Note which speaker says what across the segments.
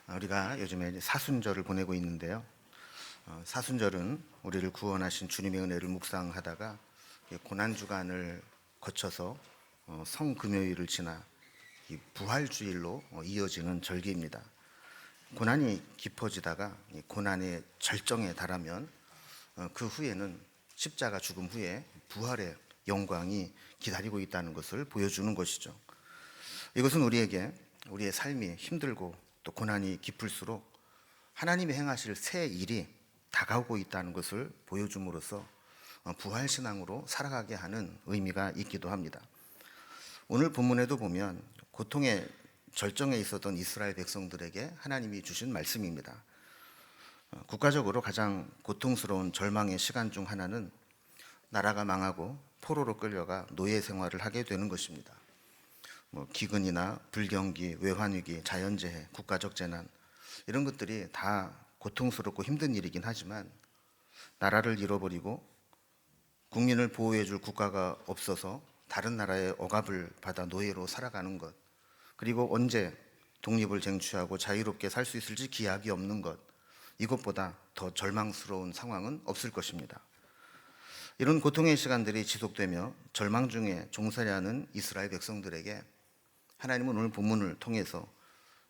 Speaker 1: 우리가 요즘에 이제 사순절을 보내고 있는데요. 사순절은 우리를 구원하신 주님의 은혜를 묵상하다가 고난 주간을 거쳐서 성금요일을 지나 이 부활주일로 이어지는 절기입니다. 고난이 깊어지다가 이 고난의 절정에 달하면 그 후에는 십자가 죽음 후에 부활의 영광이 기다리고 있다는 것을 보여주는 것이죠. 이것은 우리에게 우리의 삶이 힘들고 또 고난이 깊을수록 하나님이 행하실 새 일이 다가오고 있다는 것을 보여줌으로써 부활신앙으로 살아가게 하는 의미가 있기도 합니다. 오늘 본문에도 보면 고통의 절정에 있었던 이스라엘 백성들에게 하나님이 주신 말씀입니다. 국가적으로 가장 고통스러운 절망의 시간 중 하나는 나라가 망하고 포로로 끌려가 노예 생활을 하게 되는 것입니다. 기근이나 불경기, 외환위기, 자연재해, 국가적 재난 이런 것들이 다 고통스럽고 힘든 일이긴 하지만 나라를 잃어버리고 국민을 보호해 줄 국가가 없어서 다른 나라의 억압을 받아 노예로 살아가는 것, 그리고 언제 독립을 쟁취하고 자유롭게 살 수 있을지 기약이 없는 것, 이것보다 더 절망스러운 상황은 없을 것입니다. 이런 고통의 시간들이 지속되며 절망 중에 종살이 하는 이스라엘 백성들에게 하나님은 오늘 본문을 통해서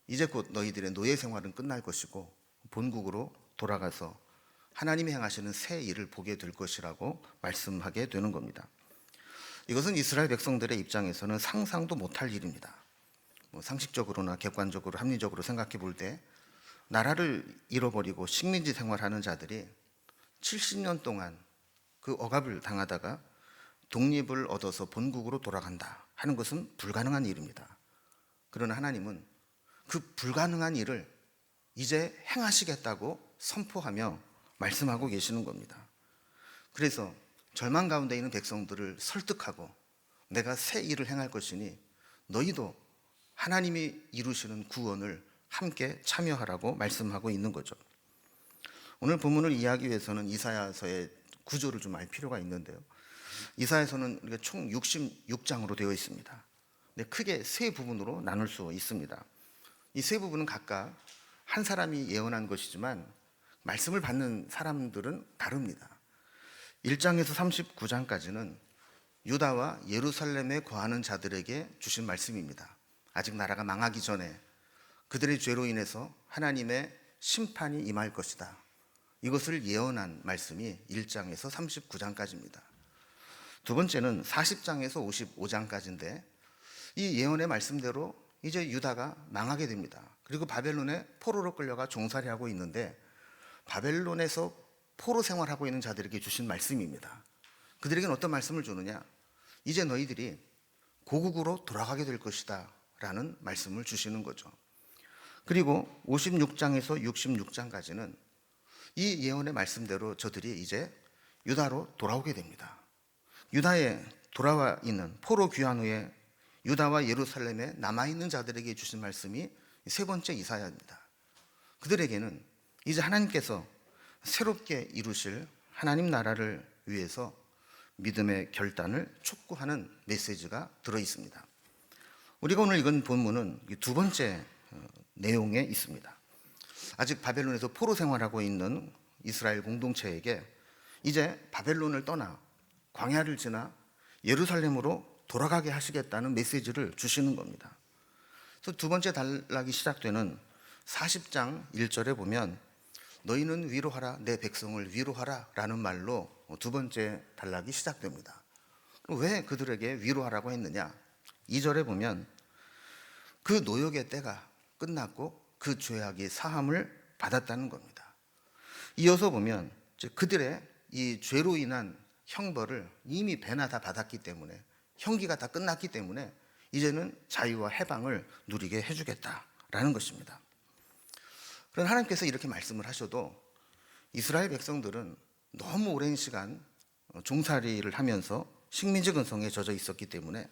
Speaker 1: 이제 곧 너희들의 노예 생활은 끝날 것이고 본국으로 돌아가서 하나님이 행하시는 새 일을 보게 될 것이라고 말씀하게 되는 겁니다. 이것은 이스라엘 백성들의 입장에서는 상상도 못할 일입니다. 상식적으로나 객관적으로 합리적으로 생각해 볼 때 나라를 잃어버리고 식민지 생활하는 자들이 70년 동안 그 억압을 당하다가 독립을 얻어서 본국으로 돌아간다 하는 것은 불가능한 일입니다. 그러나 하나님은 그 불가능한 일을 이제 행하시겠다고 선포하며 말씀하고 계시는 겁니다. 그래서 절망 가운데 있는 백성들을 설득하고 내가 새 일을 행할 것이니 너희도 하나님이 이루시는 구원을 함께 참여하라고 말씀하고 있는 거죠. 오늘 본문을 이해하기 위해서는 이사야서의 구조를 좀 알 필요가 있는데요. 이사야서는 우리가 총 66장으로 되어 있습니다. 근데 크게 세 부분으로 나눌 수 있습니다. 이 세 부분은 각각 한 사람이 예언한 것이지만 말씀을 받는 사람들은 다릅니다. 1장에서 39장까지는 유다와 예루살렘에 거하는 자들에게 주신 말씀입니다. 아직 나라가 망하기 전에 그들의 죄로 인해서 하나님의 심판이 임할 것이다. 이것을 예언한 말씀이 1장에서 39장까지입니다. 두 번째는 40장에서 55장까지인데 이 예언의 말씀대로 이제 유다가 망하게 됩니다. 그리고 바벨론에 포로로 끌려가 종살이 하고 있는데 바벨론에서 포로 생활하고 있는 자들에게 주신 말씀입니다. 그들에게는 어떤 말씀을 주느냐? 이제 너희들이 고국으로 돌아가게 될 것이다 라는 말씀을 주시는 거죠. 그리고 56장에서 66장까지는 이 예언의 말씀대로 저들이 이제 유다로 돌아오게 됩니다. 유다에 돌아와 있는 포로 귀환 후에 유다와 예루살렘에 남아있는 자들에게 주신 말씀이 세 번째 이사야입니다. 그들에게는 이제 하나님께서 새롭게 이루실 하나님 나라를 위해서 믿음의 결단을 촉구하는 메시지가 들어있습니다. 우리가 오늘 읽은 본문은 두 번째 내용에 있습니다. 아직 바벨론에서 포로 생활하고 있는 이스라엘 공동체에게 이제 바벨론을 떠나 광야를 지나 예루살렘으로 돌아가게 하시겠다는 메시지를 주시는 겁니다. 그래서 두 번째 단락이 시작되는 40장 1절에 보면 너희는 위로하라 내 백성을 위로하라 라는 말로 두 번째 단락이 시작됩니다. 왜 그들에게 위로하라고 했느냐? 2절에 보면 그 노역의 때가 끝났고 그 죄악이 사함을 받았다는 겁니다. 이어서 보면 그들의 이 죄로 인한 형벌을 이미 배나 다 받았기 때문에 형기가 다 끝났기 때문에 이제는 자유와 해방을 누리게 해주겠다라는 것입니다. 그런데 하나님께서 이렇게 말씀을 하셔도 이스라엘 백성들은 너무 오랜 시간 종살이를 하면서 식민지 근성에 젖어 있었기 때문에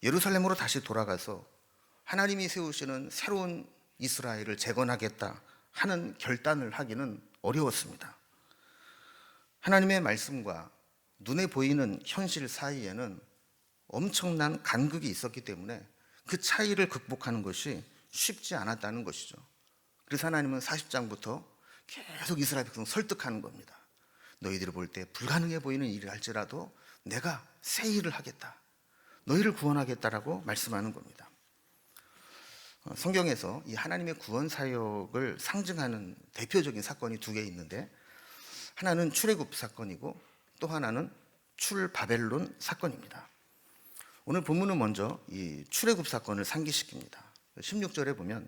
Speaker 1: 예루살렘으로 다시 돌아가서 하나님이 세우시는 새로운 이스라엘을 재건하겠다 하는 결단을 하기는 어려웠습니다. 하나님의 말씀과 눈에 보이는 현실 사이에는 엄청난 간극이 있었기 때문에 그 차이를 극복하는 것이 쉽지 않았다는 것이죠. 그래서 하나님은 40장부터 계속 이스라엘 백성 설득하는 겁니다. 너희들이 볼 때 불가능해 보이는 일을 할지라도 내가 새 일을 하겠다. 너희를 구원하겠다라고 말씀하는 겁니다. 성경에서 이 하나님의 구원 사역을 상징하는 대표적인 사건이 두 개 있는데, 하나는 출애굽 사건이고 또 하나는 출바벨론 사건입니다. 오늘 본문은 먼저 이 출애굽 사건을 상기시킵니다. 16절에 보면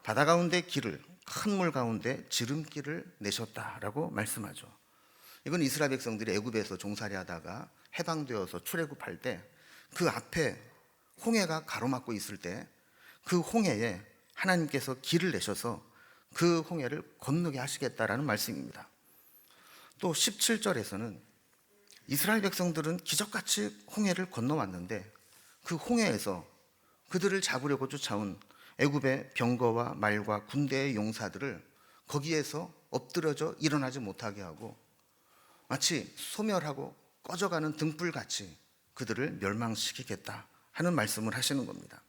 Speaker 1: 바다 가운데 길을, 큰 물 가운데 지름길을 내셨다라고 말씀하죠. 이건 이스라엘 백성들이 애굽에서 종살이 하다가 해방되어서 출애굽할 때 그 앞에 홍해가 가로막고 있을 때 그 홍해에 하나님께서 길을 내셔서 그 홍해를 건너게 하시겠다라는 말씀입니다. 또 17절에서는 이스라엘 백성들은 기적같이 홍해를 건너왔는데 그 홍해에서 그들을 잡으려고 쫓아온 애굽의 병거와 말과 군대의 용사들을 거기에서 엎드려져 일어나지 못하게 하고 마치 소멸하고 꺼져가는 등불같이 그들을 멸망시키겠다 하는 말씀을 하시는 겁니다.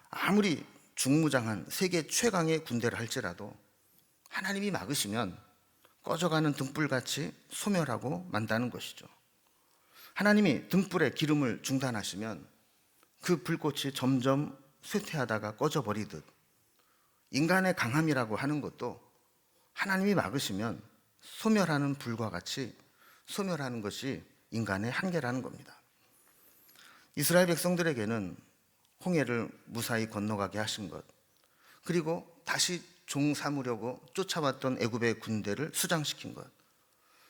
Speaker 1: 아무리 중무장한 세계 최강의 군대를 할지라도 하나님이 막으시면 꺼져가는 등불같이 소멸하고 만다는 것이죠. 하나님이 등불의 기름을 중단하시면 그 불꽃이 점점 쇠퇴하다가 꺼져버리듯 인간의 강함이라고 하는 것도 하나님이 막으시면 소멸하는 불과 같이 소멸하는 것이 인간의 한계라는 겁니다. 이스라엘 백성들에게는 홍해를 무사히 건너가게 하신 것, 그리고 다시 종 삼으려고 쫓아왔던 애굽의 군대를 수장시킨 것,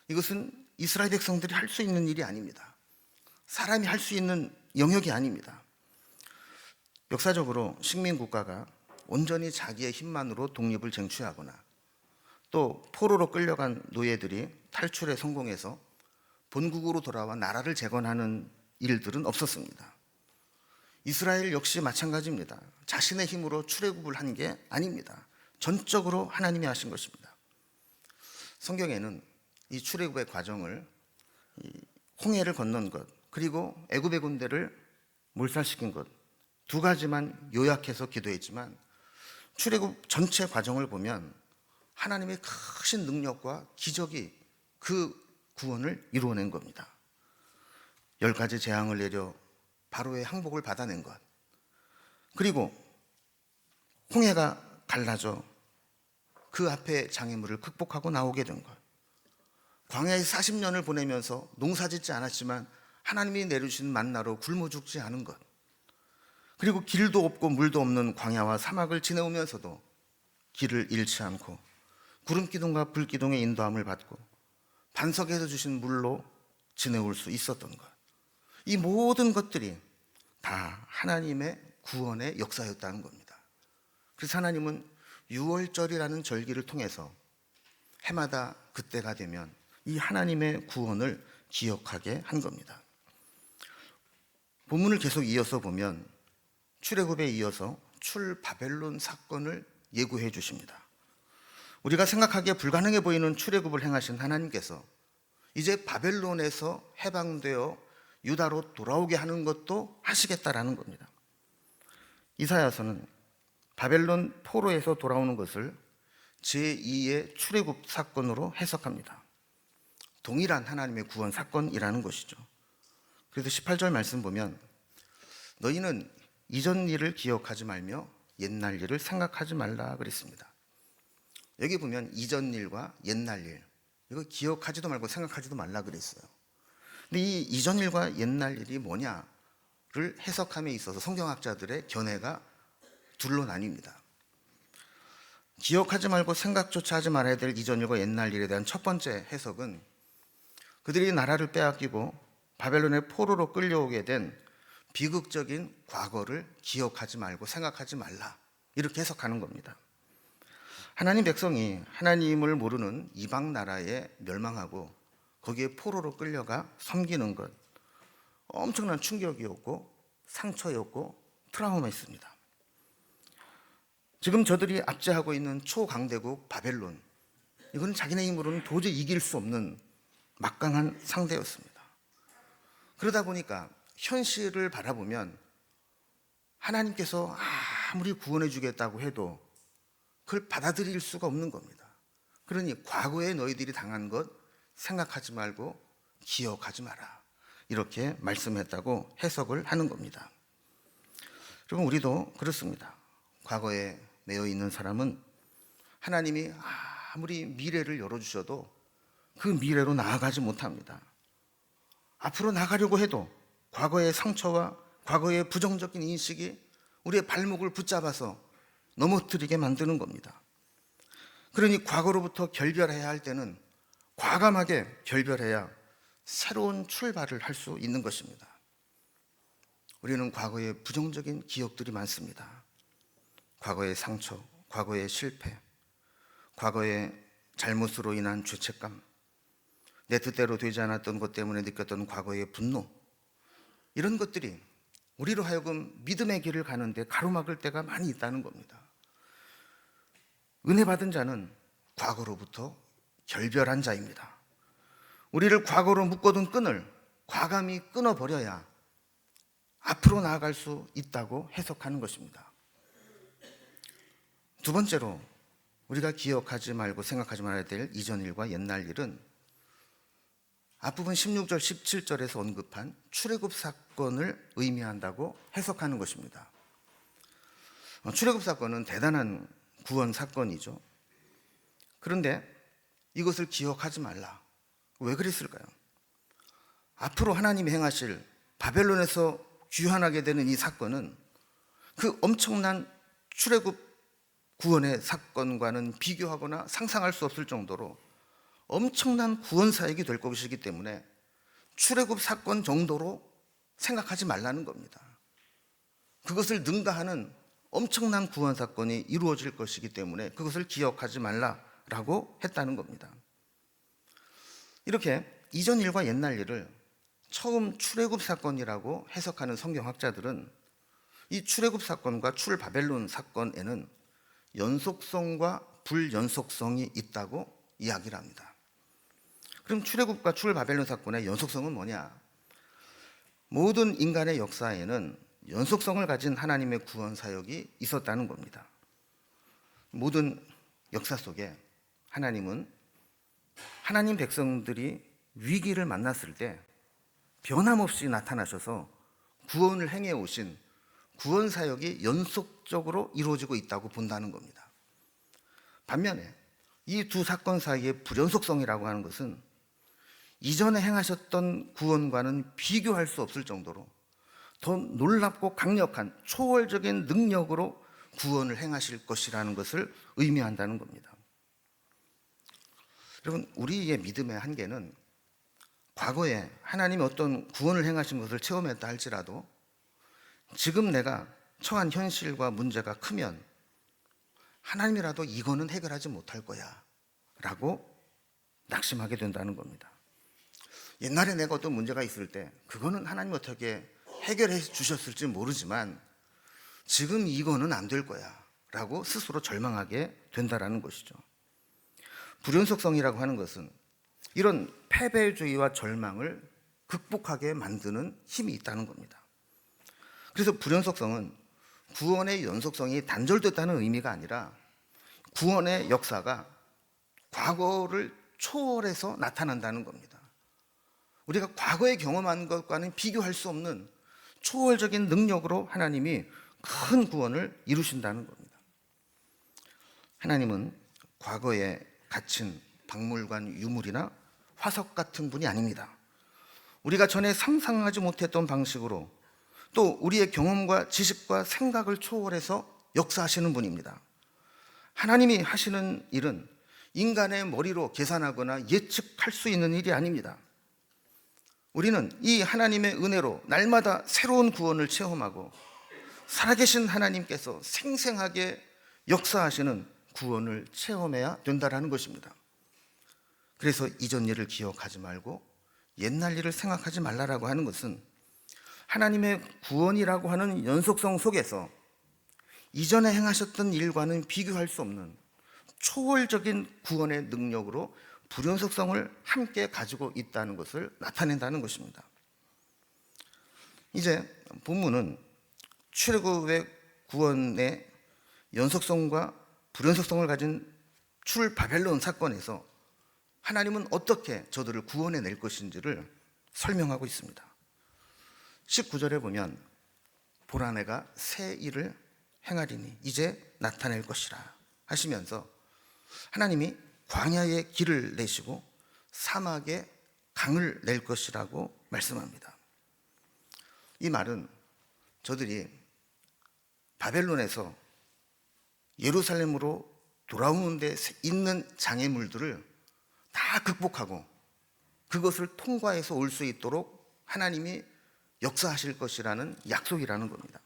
Speaker 1: 이것은 이스라엘 백성들이 할 수 있는 일이 아닙니다. 사람이 할 수 있는 영역이 아닙니다. 역사적으로 식민국가가 온전히 자기의 힘만으로 독립을 쟁취하거나 또 포로로 끌려간 노예들이 탈출에 성공해서 본국으로 돌아와 나라를 재건하는 일들은 없었습니다. 이스라엘 역시 마찬가지입니다. 자신의 힘으로 출애굽을 한 게 아닙니다. 전적으로 하나님이 하신 것입니다. 성경에는 이 출애굽의 과정을 홍해를 건넌 것, 그리고 애굽의 군대를 몰살시킨 것, 두 가지만 요약해서 기도했지만 출애굽 전체 과정을 보면 하나님의 크신 능력과 기적이 그 구원을 이루어낸 겁니다. 10가지 재앙을 내려 바로의 항복을 받아낸 것, 그리고 홍해가 갈라져 그 앞에 장애물을 극복하고 나오게 된 것, 광야에서 40년을 보내면서 농사짓지 않았지만 하나님이 내려주신 만나로 굶어 죽지 않은 것, 그리고 길도 없고 물도 없는 광야와 사막을 지내오면서도 길을 잃지 않고 구름기둥과 불기둥의 인도함을 받고 반석에서 주신 물로 지내올 수 있었던 것, 이 모든 것들이 다 하나님의 구원의 역사였다는 겁니다. 그래서 하나님은 6월절이라는 절기를 통해서 해마다 그때가 되면 이 하나님의 구원을 기억하게 한 겁니다. 본문을 계속 이어서 보면 출애굽에 이어서 출바벨론 사건을 예고해 주십니다. 우리가 생각하기에 불가능해 보이는 출애굽을 행하신 하나님께서 이제 바벨론에서 해방되어 유다로 돌아오게 하는 것도 하시겠다라는 겁니다. 이사야서는 바벨론 포로에서 돌아오는 것을 제2의 출애굽 사건으로 해석합니다. 동일한 하나님의 구원 사건이라는 것이죠. 그래서 18절 말씀 보면 너희는 이전 일을 기억하지 말며 옛날 일을 생각하지 말라 그랬습니다. 여기 보면 이전 일과 옛날 일, 이거 기억하지도 말고 생각하지도 말라 그랬어요. 근데 이 이전 일과 옛날 일이 뭐냐를 해석함에 있어서 성경학자들의 견해가 둘로 나뉩니다. 기억하지 말고 생각조차 하지 말아야 될 이전 일과 옛날 일에 대한 첫 번째 해석은 그들이 나라를 빼앗기고 바벨론의 포로로 끌려오게 된 비극적인 과거를 기억하지 말고 생각하지 말라, 이렇게 해석하는 겁니다. 하나님 백성이 하나님을 모르는 이방 나라에 멸망하고 거기에 포로로 끌려가 섬기는 것, 엄청난 충격이었고 상처였고 트라우마였습니다. 지금 저들이 압제하고 있는 초강대국 바벨론, 이건 자기네 힘으로는 도저히 이길 수 없는 막강한 상대였습니다. 그러다 보니까 현실을 바라보면 하나님께서 아무리 구원해 주겠다고 해도 그걸 받아들일 수가 없는 겁니다. 그러니 과거에 너희들이 당한 것 생각하지 말고 기억하지 마라, 이렇게 말씀했다고 해석을 하는 겁니다. 여러분, 우리도 그렇습니다. 과거에 매여 있는 사람은 하나님이 아무리 미래를 열어주셔도 그 미래로 나아가지 못합니다. 앞으로 나가려고 해도 과거의 상처와 과거의 부정적인 인식이 우리의 발목을 붙잡아서 넘어뜨리게 만드는 겁니다. 그러니 과거로부터 결별해야 할 때는 과감하게 결별해야 새로운 출발을 할 수 있는 것입니다. 우리는 과거에 부정적인 기억들이 많습니다. 과거의 상처, 과거의 실패, 과거의 잘못으로 인한 죄책감, 내 뜻대로 되지 않았던 것 때문에 느꼈던 과거의 분노, 이런 것들이 우리로 하여금 믿음의 길을 가는데 가로막을 때가 많이 있다는 겁니다. 은혜 받은 자는 과거로부터 결별한 자입니다. 우리를 과거로 묶어둔 끈을 과감히 끊어버려야 앞으로 나아갈 수 있다고 해석하는 것입니다. 두 번째로 우리가 기억하지 말고 생각하지 말아야 될 이전 일과 옛날 일은 앞부분 16절 17절에서 언급한 출애굽 사건을 의미한다고 해석하는 것입니다. 출애굽 사건은 대단한 구원 사건이죠. 그런데 이것을 기억하지 말라, 왜 그랬을까요? 앞으로 하나님이 행하실 바벨론에서 귀환하게 되는 이 사건은 그 엄청난 출애굽 구원의 사건과는 비교하거나 상상할 수 없을 정도로 엄청난 구원 사역이 될 것이기 때문에 출애굽 사건 정도로 생각하지 말라는 겁니다. 그것을 능가하는 엄청난 구원 사건이 이루어질 것이기 때문에 그것을 기억하지 말라라고 했다는 겁니다. 이렇게 이전 일과 옛날 일을 처음 출애굽 사건이라고 해석하는 성경학자들은 이 출애굽 사건과 출바벨론 사건에는 연속성과 불연속성이 있다고 이야기를 합니다. 그럼 출애굽과 출바벨론 사건의 연속성은 뭐냐? 모든 인간의 역사에는 연속성을 가진 하나님의 구원 사역이 있었다는 겁니다. 모든 역사 속에 하나님은 하나님 백성들이 위기를 만났을 때 변함없이 나타나셔서 구원을 행해 오신 구원 사역이 연속적으로 이루어지고 있다고 본다는 겁니다. 반면에 이 두 사건 사이의 불연속성이라고 하는 것은 이전에 행하셨던 구원과는 비교할 수 없을 정도로 더 놀랍고 강력한 초월적인 능력으로 구원을 행하실 것이라는 것을 의미한다는 겁니다. 여러분, 우리의 믿음의 한계는 과거에 하나님이 어떤 구원을 행하신 것을 체험했다 할지라도 지금 내가 처한 현실과 문제가 크면 하나님이라도 이거는 해결하지 못할 거야 라고 낙심하게 된다는 겁니다. 옛날에 내가 어떤 문제가 있을 때 그거는 하나님이 어떻게 해결해 주셨을지 모르지만 지금 이거는 안 될 거야 라고 스스로 절망하게 된다는 것이죠. 불연속성이라고 하는 것은 이런 패배주의와 절망을 극복하게 만드는 힘이 있다는 겁니다. 그래서 불연속성은 구원의 연속성이 단절됐다는 의미가 아니라 구원의 역사가 과거를 초월해서 나타난다는 겁니다. 우리가 과거에 경험한 것과는 비교할 수 없는 초월적인 능력으로 하나님이 큰 구원을 이루신다는 겁니다. 하나님은 과거에 갇힌 박물관 유물이나 화석 같은 분이 아닙니다. 우리가 전에 상상하지 못했던 방식으로 또 우리의 경험과 지식과 생각을 초월해서 역사하시는 분입니다. 하나님이 하시는 일은 인간의 머리로 계산하거나 예측할 수 있는 일이 아닙니다. 우리는 이 하나님의 은혜로 날마다 새로운 구원을 체험하고 살아계신 하나님께서 생생하게 역사하시는 구원을 체험해야 된다는 것입니다. 그래서 이전 일을 기억하지 말고 옛날 일을 생각하지 말라라고 하는 것은 하나님의 구원이라고 하는 연속성 속에서 이전에 행하셨던 일과는 비교할 수 없는 초월적인 구원의 능력으로 불연속성을 함께 가지고 있다는 것을 나타낸다는 것입니다. 이제 본문은 출애굽의 구원의 연속성과 불연속성을 가진 출바벨론 사건에서 하나님은 어떻게 저들을 구원해 낼 것인지를 설명하고 있습니다. 19절에 보면 보라 내가 새 일을 행하리니 이제 나타낼 것이라 하시면서 하나님이 광야에 길을 내시고 사막에 강을 낼 것이라고 말씀합니다. 이 말은 저들이 바벨론에서 예루살렘으로 돌아오는 데 있는 장애물들을 다 극복하고 그것을 통과해서 올 수 있도록 하나님이 역사하실 것이라는 약속이라는 겁니다.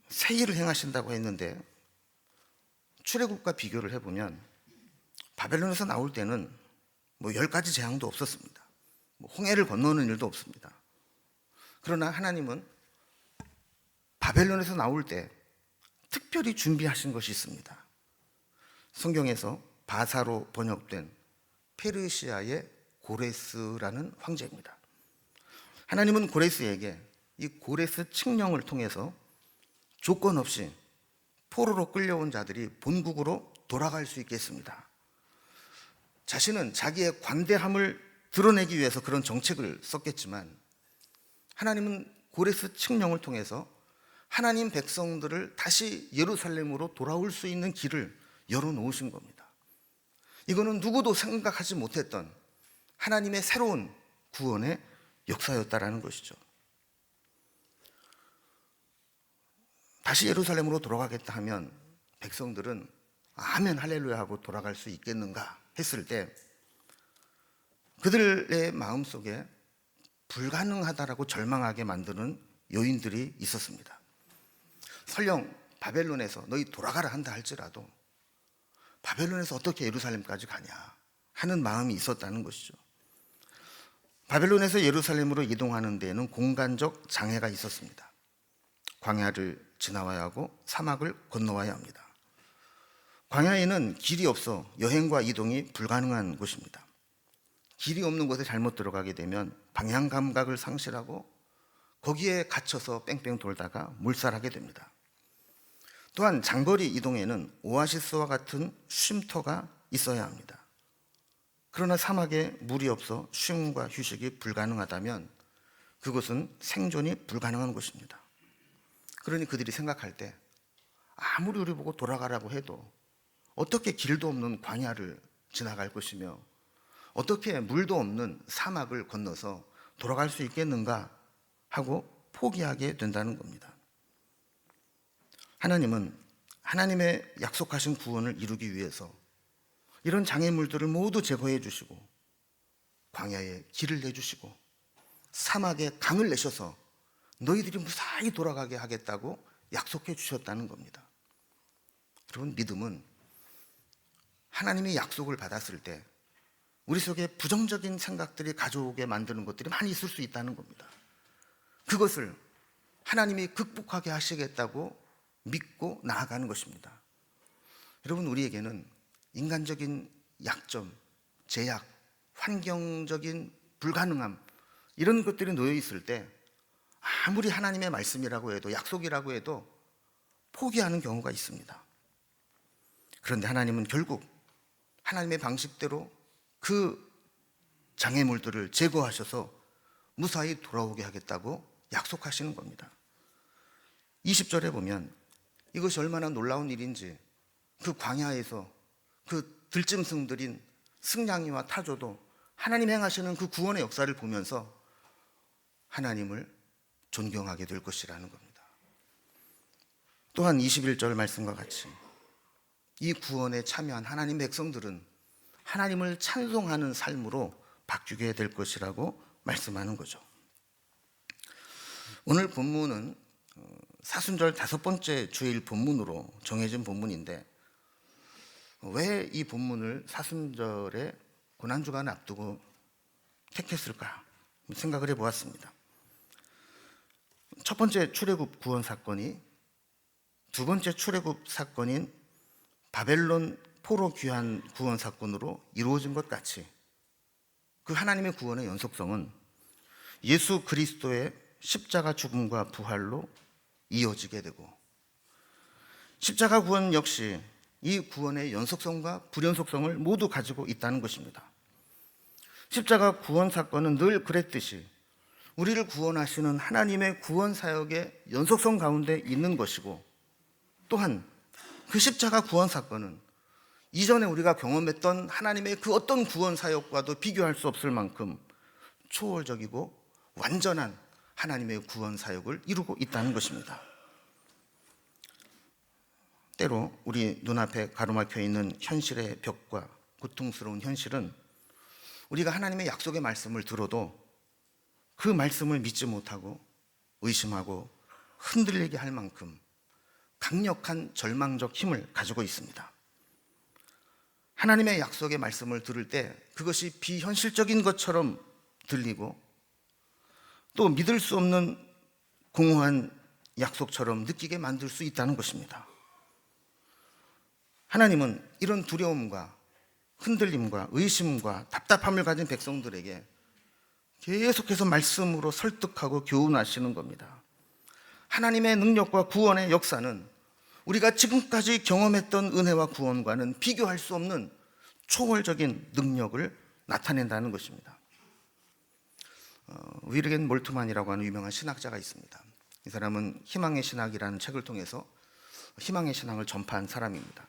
Speaker 1: 새 일을 행하신다고 했는데 출애굽과 비교를 해보면 바벨론에서 나올 때는 10가지 재앙도 없었습니다. 홍해를 건너는 일도 없습니다. 그러나 하나님은 바벨론에서 나올 때 특별히 준비하신 것이 있습니다. 성경에서 바사로 번역된 페르시아의 고레스라는 황제입니다. 하나님은 고레스에게 이 고레스 칙령을 통해서 조건 없이 포로로 끌려온 자들이 본국으로 돌아갈 수 있게 했습니다. 자신은 자기의 관대함을 드러내기 위해서 그런 정책을 썼겠지만 하나님은 고레스 칙령을 통해서 하나님 백성들을 다시 예루살렘으로 돌아올 수 있는 길을 열어놓으신 겁니다. 이거는 누구도 생각하지 못했던 하나님의 새로운 구원의 역사였다라는 것이죠. 다시 예루살렘으로 돌아가겠다 하면 백성들은 아멘 할렐루야 하고 돌아갈 수 있겠는가 했을 때 그들의 마음속에 불가능하다라고 절망하게 만드는 요인들이 있었습니다. 설령 바벨론에서 너희 돌아가라 한다 할지라도 바벨론에서 어떻게 예루살렘까지 가냐 하는 마음이 있었다는 것이죠. 바벨론에서 예루살렘으로 이동하는 데에는 공간적 장애가 있었습니다. 광야를 지나와야 하고 사막을 건너와야 합니다. 광야에는 길이 없어 여행과 이동이 불가능한 곳입니다. 길이 없는 곳에 잘못 들어가게 되면 방향 감각을 상실하고 거기에 갇혀서 뺑뺑 돌다가 몰살하게 됩니다. 또한 장거리 이동에는 오아시스와 같은 쉼터가 있어야 합니다. 그러나 사막에 물이 없어 쉼과 휴식이 불가능하다면 그것은 생존이 불가능한 곳입니다. 그러니 그들이 생각할 때 아무리 우리 보고 돌아가라고 해도 어떻게 길도 없는 광야를 지나갈 것이며 어떻게 물도 없는 사막을 건너서 돌아갈 수 있겠는가 하고 포기하게 된다는 겁니다. 하나님은 하나님의 약속하신 구원을 이루기 위해서 이런 장애물들을 모두 제거해 주시고 광야에 길을 내주시고 사막에 강을 내셔서 너희들이 무사히 돌아가게 하겠다고 약속해 주셨다는 겁니다. 여러분, 믿음은 하나님의 약속을 받았을 때 우리 속에 부정적인 생각들이 가져오게 만드는 것들이 많이 있을 수 있다는 겁니다. 그것을 하나님이 극복하게 하시겠다고 믿고 나아가는 것입니다. 여러분, 우리에게는 인간적인 약점, 제약, 환경적인 불가능함 이런 것들이 놓여 있을 때 아무리 하나님의 말씀이라고 해도 약속이라고 해도 포기하는 경우가 있습니다. 그런데 하나님은 결국 하나님의 방식대로 그 장애물들을 제거하셔서 무사히 돌아오게 하겠다고 약속하시는 겁니다. 20절에 보면 이것이 얼마나 놀라운 일인지 그 광야에서 그 들짐승들인 승냥이와 타조도 하나님 행하시는 그 구원의 역사를 보면서 하나님을 존경하게 될 것이라는 겁니다. 또한 21절 말씀과 같이 이 구원에 참여한 하나님 백성들은 하나님을 찬송하는 삶으로 바뀌게 될 것이라고 말씀하는 거죠. 오늘 본문은 사순절 5번째 주일 본문으로 정해진 본문인데 왜 이 본문을 사순절에 고난주간을 앞두고 택했을까 생각을 해보았습니다. 첫 번째 출애굽 구원 사건이 두 번째 출애굽 사건인 바벨론 포로 귀환 구원 사건으로 이루어진 것 같이 그 하나님의 구원의 연속성은 예수 그리스도의 십자가 죽음과 부활로 이어지게 되고 십자가 구원 역시 이 구원의 연속성과 불연속성을 모두 가지고 있다는 것입니다. 십자가 구원 사건은 늘 그랬듯이 우리를 구원하시는 하나님의 구원 사역의 연속성 가운데 있는 것이고, 또한 그 십자가 구원 사건은 이전에 우리가 경험했던 하나님의 그 어떤 구원 사역과도 비교할 수 없을 만큼 초월적이고 완전한 하나님의 구원 사역을 이루고 있다는 것입니다. 때로 우리 눈앞에 가로막혀 있는 현실의 벽과 고통스러운 현실은 우리가 하나님의 약속의 말씀을 들어도 그 말씀을 믿지 못하고 의심하고 흔들리게 할 만큼 강력한 절망적 힘을 가지고 있습니다. 하나님의 약속의 말씀을 들을 때 그것이 비현실적인 것처럼 들리고, 또 믿을 수 없는 공허한 약속처럼 느끼게 만들 수 있다는 것입니다. 하나님은 이런 두려움과 흔들림과 의심과 답답함을 가진 백성들에게 계속해서 말씀으로 설득하고 교훈하시는 겁니다. 하나님의 능력과 구원의 역사는 우리가 지금까지 경험했던 은혜와 구원과는 비교할 수 없는 초월적인 능력을 나타낸다는 것입니다. 위르겐 몰트만이라고 하는 유명한 신학자가 있습니다. 이 사람은 희망의 신학이라는 책을 통해서 희망의 신앙을 전파한 사람입니다.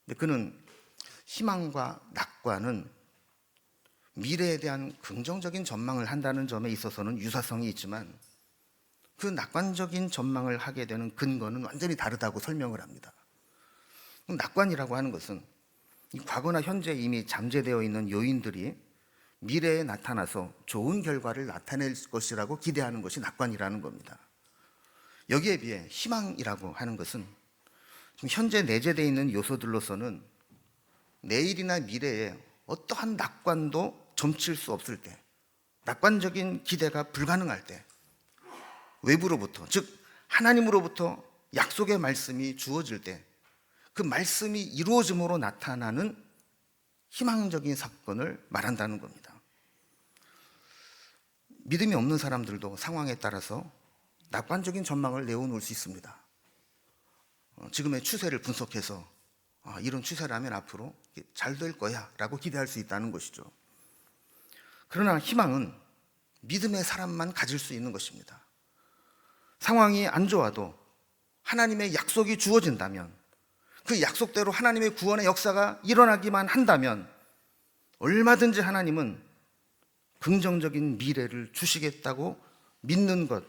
Speaker 1: 근데 그는 희망과 낙관은 미래에 대한 긍정적인 전망을 한다는 점에 있어서는 유사성이 있지만, 그 낙관적인 전망을 하게 되는 근거는 완전히 다르다고 설명을 합니다. 낙관이라고 하는 것은 이 과거나 현재 이미 잠재되어 있는 요인들이 미래에 나타나서 좋은 결과를 나타낼 것이라고 기대하는 것이 낙관이라는 겁니다. 여기에 비해 희망이라고 하는 것은 지금 현재 내재되어 있는 요소들로서는 내일이나 미래에 어떠한 낙관도 점칠 수 없을 때, 낙관적인 기대가 불가능할 때, 외부로부터, 즉 하나님으로부터 약속의 말씀이 주어질 때 그 말씀이 이루어짐으로 나타나는 희망적인 사건을 말한다는 겁니다. 믿음이 없는 사람들도 상황에 따라서 낙관적인 전망을 내어놓을 수 있습니다. 지금의 추세를 분석해서 이런 추세라면 앞으로 잘 될 거야 라고 기대할 수 있다는 것이죠. 그러나 희망은 믿음의 사람만 가질 수 있는 것입니다. 상황이 안 좋아도 하나님의 약속이 주어진다면, 그 약속대로 하나님의 구원의 역사가 일어나기만 한다면 얼마든지 하나님은 긍정적인 미래를 주시겠다고 믿는 것,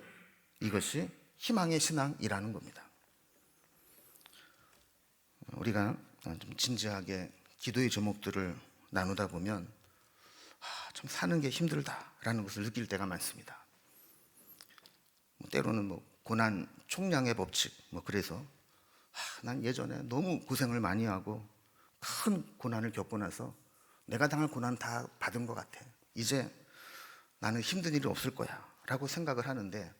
Speaker 1: 이것이 희망의 신앙이라는 겁니다. 우리가 좀 진지하게 기도의 제목들을 나누다 보면 참 사는 게 힘들다라는 것을 느낄 때가 많습니다. 때로는 고난 총량의 법칙, 그래서 난 예전에 너무 고생을 많이 하고 큰 고난을 겪고 나서 내가 당할 고난 다 받은 것 같아. 이제 나는 힘든 일이 없을 거야 라고 생각을 하는데,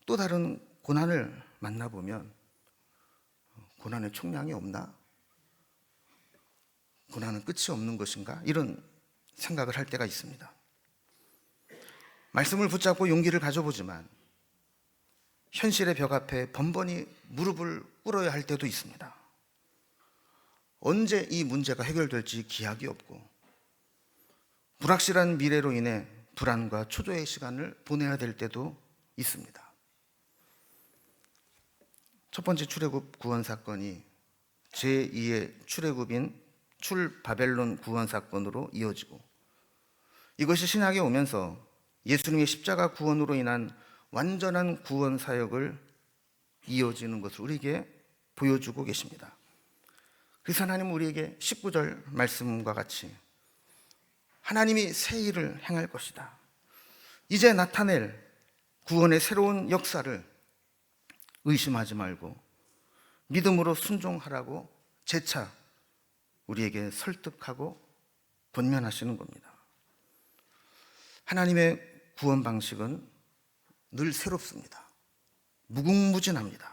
Speaker 1: 또 다른 고난을 만나보면 고난의 총량이 없나? 고난은 끝이 없는 것인가? 이런 생각을 할 때가 있습니다. 말씀을 붙잡고 용기를 가져보지만 현실의 벽 앞에 번번이 무릎을 꿇어야 할 때도 있습니다. 언제 이 문제가 해결될지 기약이 없고, 불확실한 미래로 인해 불안과 초조의 시간을 보내야 될 때도 있습니다. 첫 번째 출애굽 구원 사건이 제2의 출애굽인 출바벨론 구원 사건으로 이어지고, 이것이 신약에 오면서 예수님의 십자가 구원으로 인한 완전한 구원 사역을 이어지는 것을 우리에게 보여주고 계십니다. 그래서 하나님은 우리에게 19절 말씀과 같이 하나님이 새 일을 행할 것이다, 이제 나타낼 구원의 새로운 역사를 의심하지 말고 믿음으로 순종하라고 재차 우리에게 설득하고 권면하시는 겁니다. 하나님의 구원 방식은 늘 새롭습니다. 무궁무진합니다.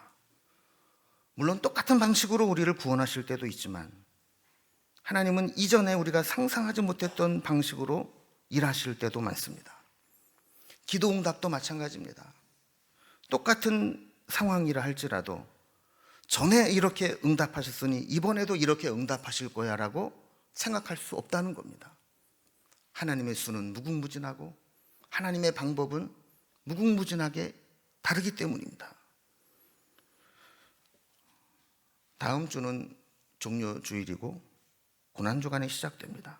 Speaker 1: 물론 똑같은 방식으로 우리를 구원하실 때도 있지만, 하나님은 이전에 우리가 상상하지 못했던 방식으로 일하실 때도 많습니다. 기도 응답도 마찬가지입니다. 똑같은 상황이라 할지라도 전에 이렇게 응답하셨으니 이번에도 이렇게 응답하실 거야라고 생각할 수 없다는 겁니다. 하나님의 수는 무궁무진하고 하나님의 방법은 무궁무진하게 다르기 때문입니다. 다음 주는 종료주일이고 고난주간이 시작됩니다.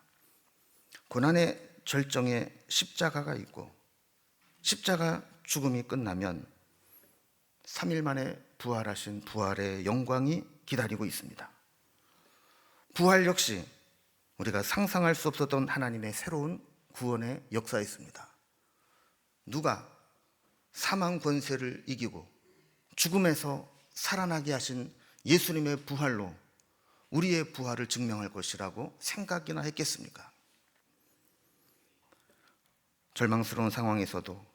Speaker 1: 고난의 절정에 십자가가 있고 십자가 죽음이 끝나면 3일 만에 부활하신 부활의 영광이 기다리고 있습니다. 부활 역시 우리가 상상할 수 없었던 하나님의 새로운 구원의 역사였습니다. 누가 사망 권세를 이기고 죽음에서 살아나게 하신 예수님의 부활로 우리의 부활을 증명할 것이라고 생각이나 했겠습니까? 절망스러운 상황에서도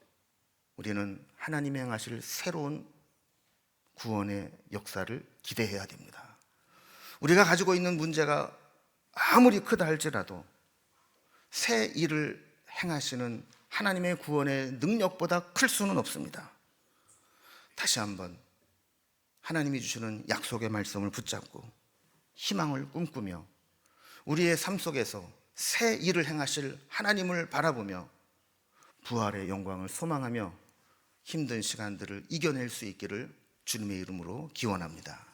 Speaker 1: 우리는 하나님이 행하실 새로운 구원의 역사를 기대해야 됩니다. 우리가 가지고 있는 문제가 아무리 크다 할지라도 새 일을 행하시는 하나님의 구원의 능력보다 클 수는 없습니다. 다시 한번 하나님이 주시는 약속의 말씀을 붙잡고 희망을 꿈꾸며 우리의 삶 속에서 새 일을 행하실 하나님을 바라보며 부활의 영광을 소망하며 힘든 시간들을 이겨낼 수 있기를 주님의 이름으로 기원합니다.